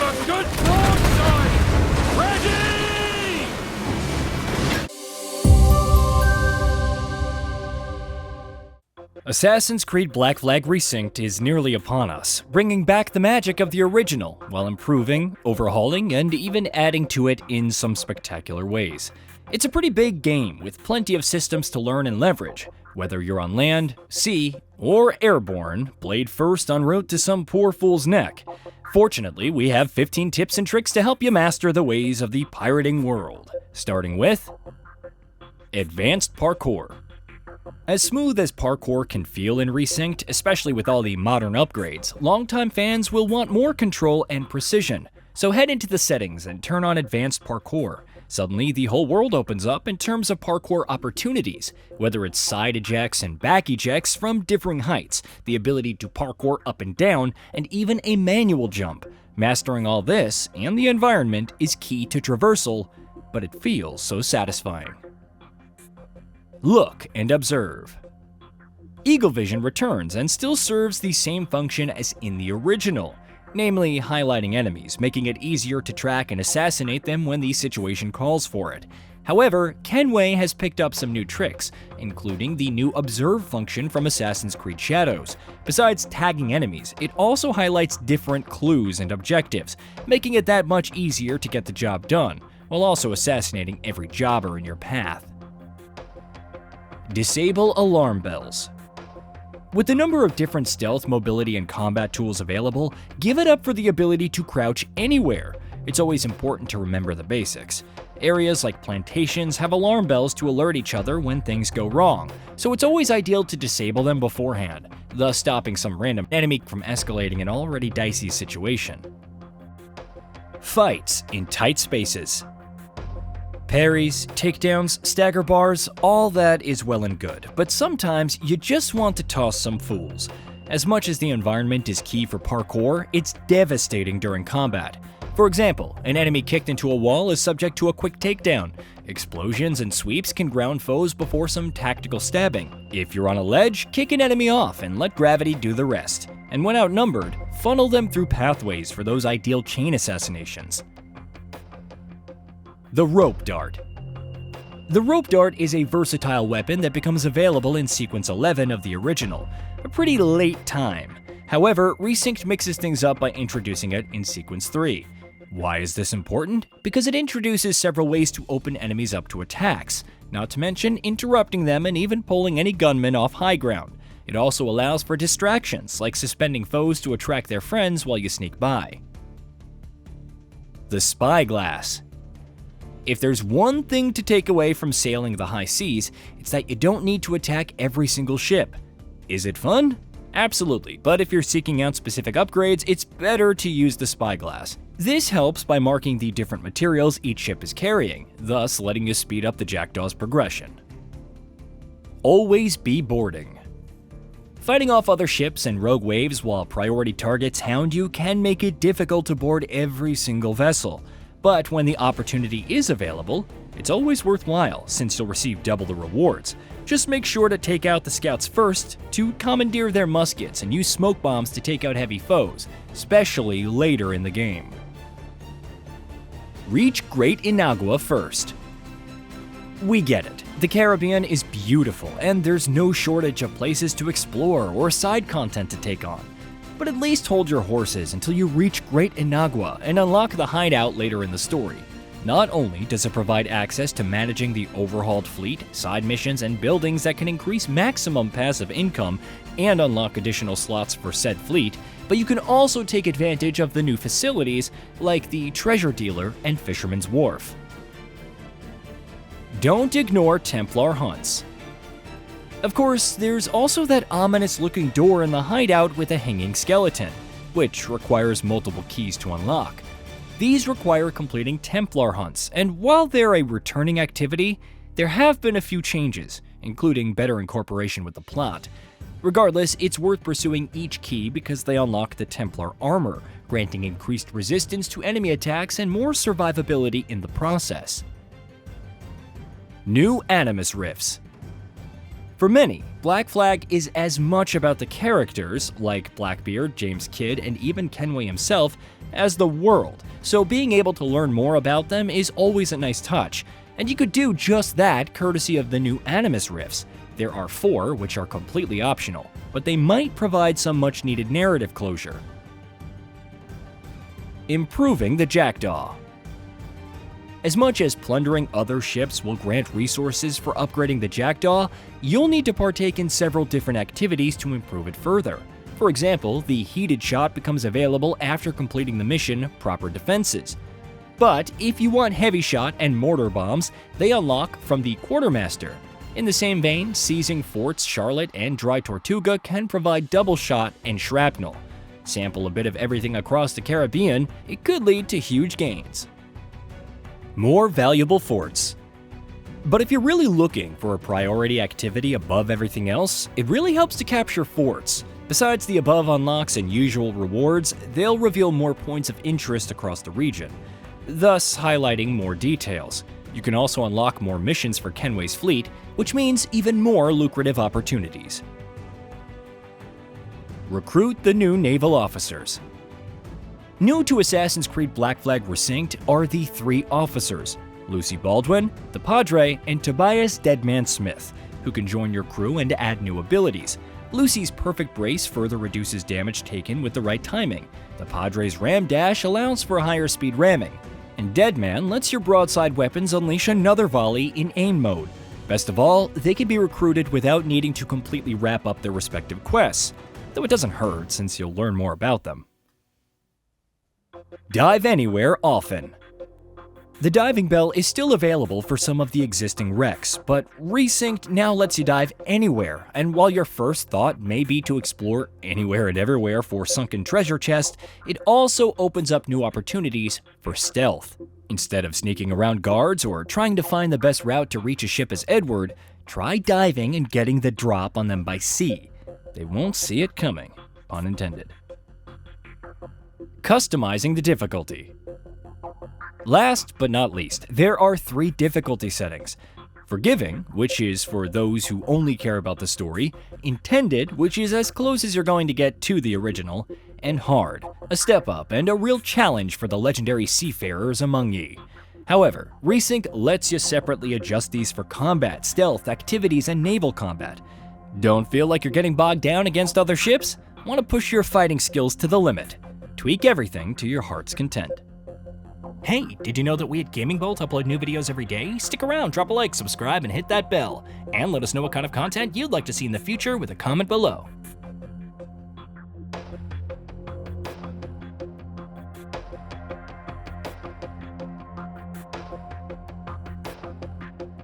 Give a good broadside! Ready! Assassin's Creed Black Flag Resynced is nearly upon us, bringing back the magic of the original while improving, overhauling, and even adding to it in some spectacular ways. It's a pretty big game with plenty of systems to learn and leverage, whether you're on land, sea, or airborne, blade first en route to some poor fool's neck. Fortunately, we have 15 tips and tricks to help you master the ways of the pirating world, starting with advanced parkour. As smooth as parkour can feel in Resynced, especially with all the modern upgrades, longtime fans will want more control and precision. So head into the settings and turn on advanced parkour. Suddenly, the whole world opens up in terms of parkour opportunities, whether it's side ejects and back ejects from differing heights, the ability to parkour up and down, and even a manual jump. Mastering all this and the environment is key to traversal, but it feels so satisfying. Look and observe. Eagle vision returns and still serves the same function as in the original, namely highlighting enemies, making it easier to track and assassinate them when the situation calls for it. However, Kenway has picked up some new tricks, including the new Observe function from Assassin's Creed Shadows. Besides tagging enemies, it also highlights different clues and objectives, making it that much easier to get the job done, while also assassinating every jobber in your path. Disable alarm bells. With the number of different stealth, mobility, and combat tools available, give it up for the ability to crouch anywhere. It's always important to remember the basics. Areas like plantations have alarm bells to alert each other when things go wrong, so it's always ideal to disable them beforehand, thus stopping some random enemy from escalating an already dicey situation. Fights in tight spaces. Parries, takedowns, stagger bars, all that is well and good, but sometimes you just want to toss some fools. As much as the environment is key for parkour, it's devastating during combat. For example, an enemy kicked into a wall is subject to a quick takedown. Explosions and sweeps can ground foes before some tactical stabbing. If you're on a ledge, kick an enemy off and let gravity do the rest. And when outnumbered, funnel them through pathways for those ideal chain assassinations. The Rope Dart. The Rope Dart is a versatile weapon that becomes available in Sequence 11 of the original, a pretty late time. However, Resynced mixes things up by introducing it in Sequence 3. Why is this important? Because it introduces several ways to open enemies up to attacks, not to mention interrupting them and even pulling any gunmen off high ground. It also allows for distractions, like suspending foes to attract their friends while you sneak by. The Spyglass. If there's one thing to take away from sailing the high seas, it's that you don't need to attack every single ship. Is it fun? Absolutely, but if you're seeking out specific upgrades, it's better to use the Spyglass. This helps by marking the different materials each ship is carrying, thus letting you speed up the Jackdaw's progression. Always be boarding. Fighting off other ships and rogue waves while priority targets hound you can make it difficult to board every single vessel. But when the opportunity is available, it's always worthwhile since you'll receive double the rewards. Just make sure to take out the scouts first to commandeer their muskets and use smoke bombs to take out heavy foes, especially later in the game. Reach Great Inagua first. We get it. The Caribbean is beautiful and there's no shortage of places to explore or side content to take on. But at least hold your horses until you reach Great Inagua and unlock the hideout later in the story. Not only does it provide access to managing the overhauled fleet, side missions, and buildings that can increase maximum passive income and unlock additional slots for said fleet, but you can also take advantage of the new facilities like the Treasure Dealer and Fisherman's Wharf. Don't ignore Templar hunts. Of course, there's also that ominous-looking door in the hideout with a hanging skeleton, which requires multiple keys to unlock. These require completing Templar hunts, and while they're a returning activity, there have been a few changes, including better incorporation with the plot. Regardless, it's worth pursuing each key because they unlock the Templar armor, granting increased resistance to enemy attacks and more survivability in the process. New Animus riffs. For many, Black Flag is as much about the characters, like Blackbeard, James Kidd, and even Kenway himself, as the world, so being able to learn more about them is always a nice touch, and you could do just that courtesy of the new Animus riffs. There are 4 which are completely optional, but they might provide some much-needed narrative closure. Improving the Jackdaw. As much as plundering other ships will grant resources for upgrading the Jackdaw, you'll need to partake in several different activities to improve it further. For example, the heated shot becomes available after completing the mission Proper Defenses. But if you want heavy shot and mortar bombs, they unlock from the Quartermaster. In the same vein, seizing Forts Charlotte and Dry Tortuga can provide double shot and shrapnel. Sample a bit of everything across the Caribbean, it could lead to huge gains. More valuable forts. But if you're really looking for a priority activity above everything else, it really helps to capture forts. Besides the above unlocks and usual rewards, they'll reveal more points of interest across the region, thus highlighting more details. You can also unlock more missions for Kenway's fleet, which means even more lucrative opportunities. Recruit the new naval officers. New to Assassin's Creed Black Flag Resynced are the 3 officers, Lucy Baldwin, the Padre, and Tobias Deadman Smith, who can join your crew and add new abilities. Lucy's perfect brace further reduces damage taken with the right timing. The Padre's ram dash allows for higher speed ramming, and Deadman lets your broadside weapons unleash another volley in aim mode. Best of all, they can be recruited without needing to completely wrap up their respective quests, though it doesn't hurt since you'll learn more about them. Dive anywhere often. The diving bell is still available for some of the existing wrecks, but Resynced now lets you dive anywhere, and while your first thought may be to explore anywhere and everywhere for sunken treasure chests, it also opens up new opportunities for stealth. Instead of sneaking around guards or trying to find the best route to reach a ship as Edward, try diving and getting the drop on them by sea. They won't see it coming, pun intended. Customizing the difficulty. Last but not least, there are 3 difficulty settings. Forgiving, which is for those who only care about the story, Intended, which is as close as you're going to get to the original, and Hard, a step up and a real challenge for the legendary seafarers among ye. However, Resynced lets you separately adjust these for combat, stealth, activities, and naval combat. Don't feel like you're getting bogged down against other ships? Want to push your fighting skills to the limit? Tweak everything to your heart's content. Hey, did you know that we at Gaming Bolt upload new videos every day? Stick around, drop a like, subscribe, and hit that bell. And let us know what kind of content you'd like to see in the future with a comment below.